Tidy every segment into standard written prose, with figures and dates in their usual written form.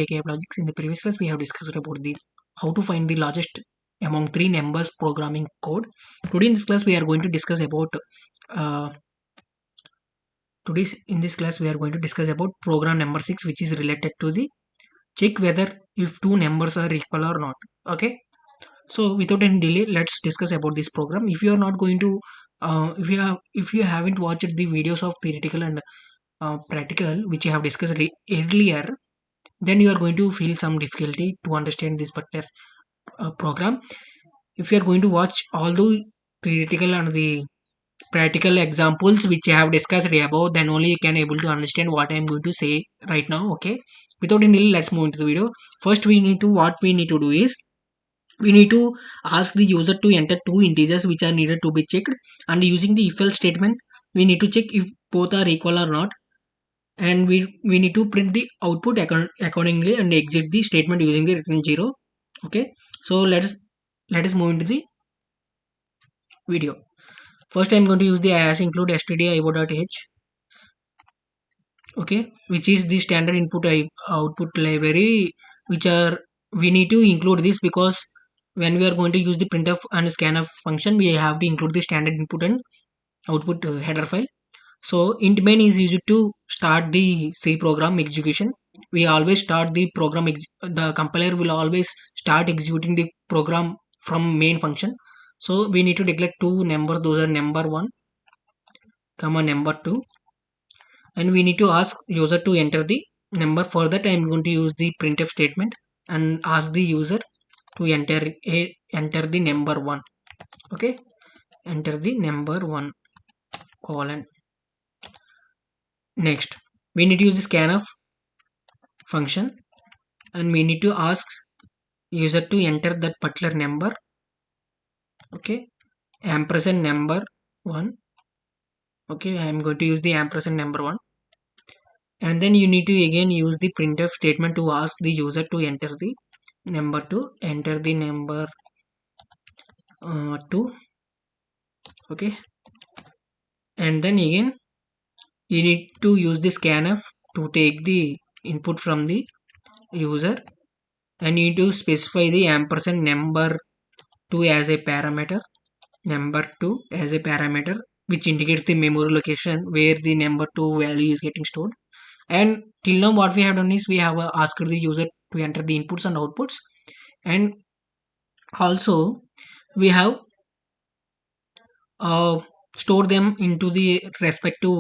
AK Apt Logics. In the previous class, we have discussed about the how to find the largest among three numbers programming code. Today in this class, we are going to discuss about uh, we are going to discuss about program number 6, which is related to the check whether if two numbers are equal or not. Okay. So without any delay, let's discuss about this program. If you are not going to if you haven't watched the videos of theoretical and practical which I have discussed earlier, then you are going to feel some difficulty to understand this particular program. If you are going to watch all the theoretical and the practical examples which I have discussed above, then only you can able to understand what I am going to say right now. Okay, without any delay, let's move into the video. First, what we need to do is we need to ask the user to enter two integers which are needed to be checked, and using the if else statement we need to check if both are equal or not, and we need to print the output accordingly and exit the statement using the return 0. Okay, so let us move into the video. First, I'm going to use the as include stdio.h, okay, which is the standard output library, which are we need to include this because when we are going to use the printf and scanf function, we have to include the standard input and output header file. So int main is used to start the C program execution. We always start the program. The compiler will always start executing the program from main function. So we need to declare two numbers. Those are number 1, comma number 2, and we need to ask user to enter the number. For that, I am going to use the printf statement and ask the user to enter the number 1. Okay, enter the number 1 colon. Next, we need to use the scanf function and we need to ask user to enter that particular number. Okay, ampersand number 1. Okay, I am going to use the ampersand number 1, and then you need to again use the printf statement to ask the user to enter the number 2. Enter the number 2. Okay, and then again you need to use the scanf to take the input from the user, and you need to specify the ampersand number 2 as a parameter, which indicates the memory location where the number 2 value is getting stored. And till now what we have done is we have asked the user to enter the inputs and outputs, and also we have store them into the respective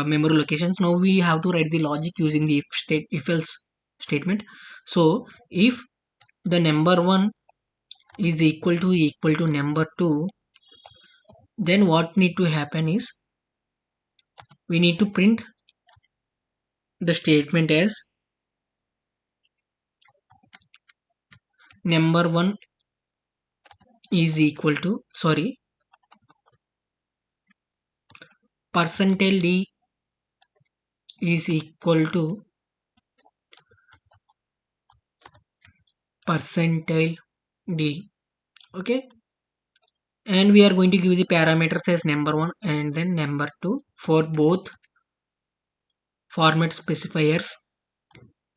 memory locations. Now we have to write the logic using the if else statement. So if the number 1 is equal to number 2, then what need to happen is we need to print the statement as number 1 is equal to percentile d is equal to percentile d. Okay, and we are going to give the parameters as number 1 and then number 2 for both format specifiers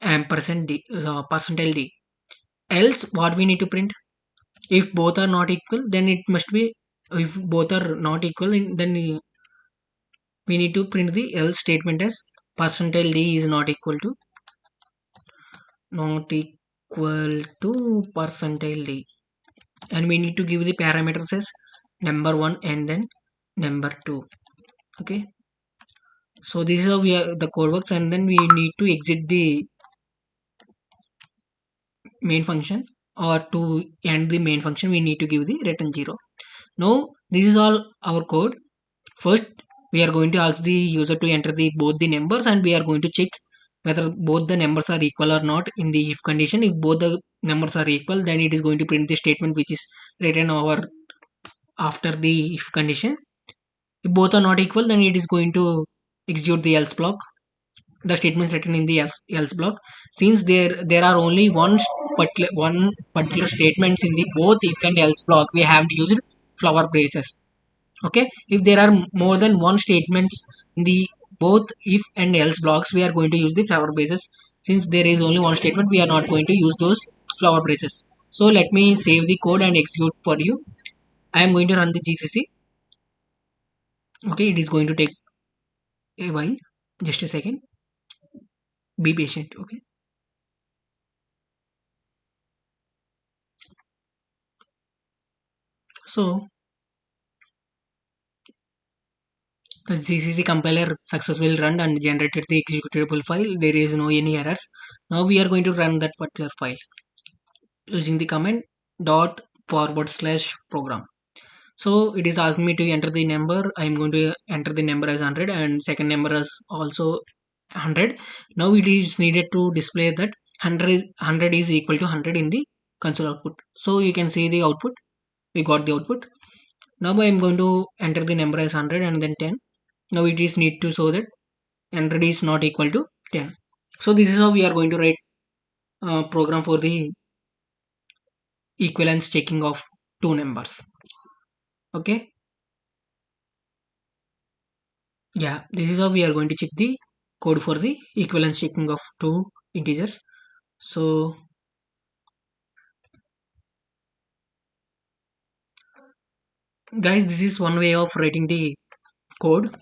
ampersand d, percentile d. Else what we need to print, if both are not equal, then it must be, if both are not equal, then we need to print the else statement as percentile d is not equal to percentile d, and we need to give the parameters as number 1 and then number 2. Okay, so this is how the code works, and then we need to exit the main function, or to end the main function we need to give the return 0. Now this is all our code. First we are going to ask the user to enter both the numbers, and we are going to check whether both the numbers are equal or not in the if condition. If both the numbers are equal, then it is going to print the statement which is written over after the if condition. If both are not equal, then it is going to execute the else block, the statements written in the else block. Since there are only one particular statements in the both if and else block, we have to use flower braces. Okay, if there are more than one statements in the both if and else blocks, we are going to use the flower braces. since there is only one statement, we are not going to use those flower braces. So let me save the code and execute for you. I am going to run the GCC. Okay, it is going to take a while. Just a second. Be patient. Okay. So the GCC compiler successfully run and generated the executable file. There is no any errors. Now we are going to run that particular file using the command dot forward slash program. So it is asking me to enter the number. I am going to enter the number as 100 and second number as also 100. Now it is needed to display that 100 is equal to 100 in the console output. So you can see the output. We got the output. Now I am going to enter the number as 100 and then 10. Now it is need to show that 100 is not equal to 10. So this is how we are going to write program for the equivalence checking of two numbers. Okay. Yeah, this is how we are going to check the code for the equivalence checking of two integers. So guys, this is one way of writing the code,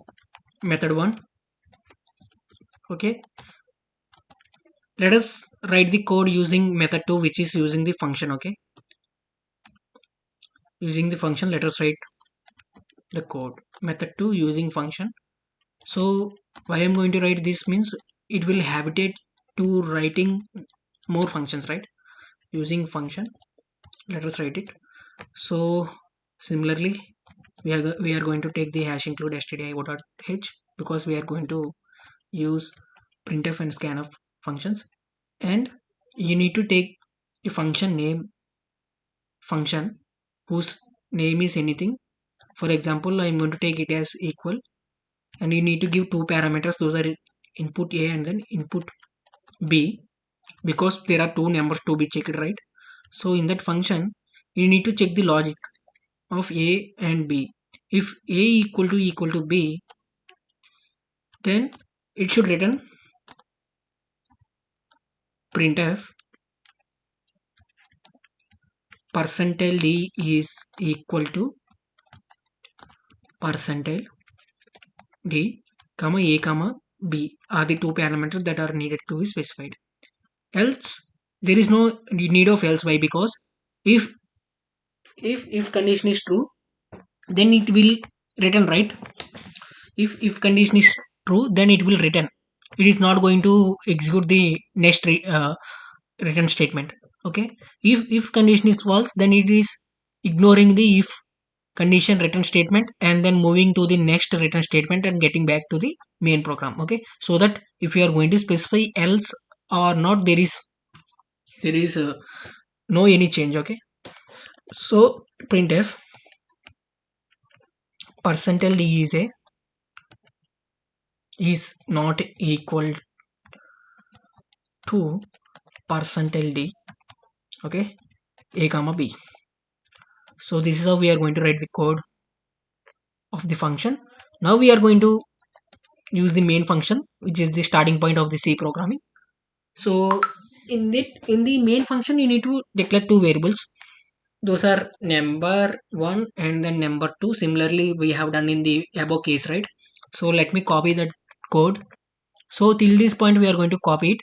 method 1. Okay, let us write the code using method 2, which is using the function. Okay, using the function, let us write the code method 2 using function. So why I'm going to write this means it will habitate to writing more functions, right? Using function, let us write it. So similarly, we are going to take the hash include stdio.h because we are going to use printf and scanf functions, and you need to take a function name function whose name is anything. For example, I'm going to take it as equal, and you need to give two parameters. Those are input a and then input b, because there are two numbers to be checked, right? So in that function, you need to check the logic of a and b. If a equal to b, then it should return printf percentile d is equal to percentile d comma a comma b are the two parameters that are needed to be specified. Else there is no need of else. Why? Because if if condition is true, then it will return, right? If condition is true, then it will return. It is not going to execute the next return statement. Okay, if condition is false, then it is ignoring the if condition return statement and then moving to the next return statement and getting back to the main program. Okay, so that if you are going to specify else or not, there is no any change. Okay, so printf percentile d is not equal to percentile d, okay, a comma b. So this is how we are going to write the code of the function. Now we are going to use the main function, which is the starting point of the C programming. So in the main function, you need to declare two variables. Those are number 1 and then number 2. Similarly, we have done in the above case, right? So let me copy that code. So till this point, we are going to copy it.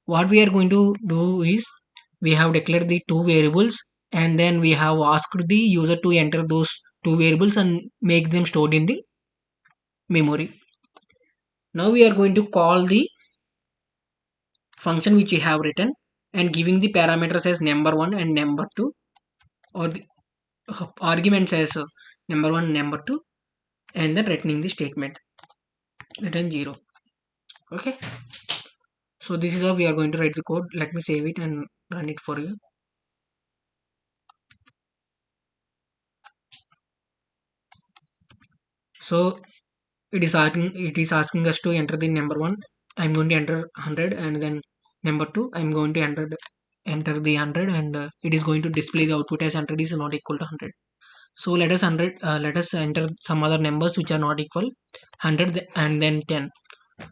What we are going to do is we have declared the two variables, and then we have asked the user to enter those two variables and make them stored in the memory. Now we are going to call the function which we have written and giving the parameters as number 1 and number 2, or the arguments as number 1 number 2, and then returning the statement return 0. Okay, so this is how we are going to write the code. Let me save it and run it for you. So it is asking us to enter the number 1. I'm going to enter 100, and then number 2 I'm going to enter the 100, and it is going to display the output as 100 is not equal to 100. So let us enter some other numbers which are not equal 100 and then 10.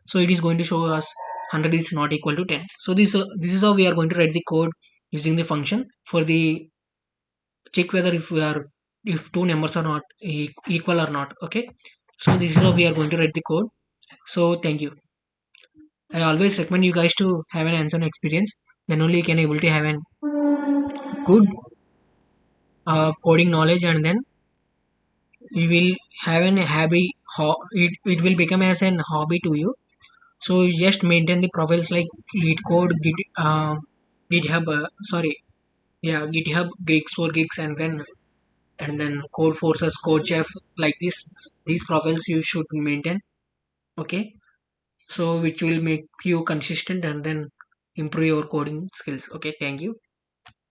So it is going to show us 100 is not equal to 10. So this is how we are going to write the code using the function for the check whether if two numbers are not equal or not. Okay, so this is how we are going to write the code. So thank you. I always recommend you guys to have an hands-on experience, then only you can able to have an good coding knowledge, and then you will have an hobby. It will become as an hobby to you. So you just maintain the profiles like lead code, GitHub, GitHub, gigs for gigs, and then code forces, code chef, like this. These profiles you should maintain. Okay, so which will make you consistent and then improve your coding skills. Okay, thank you.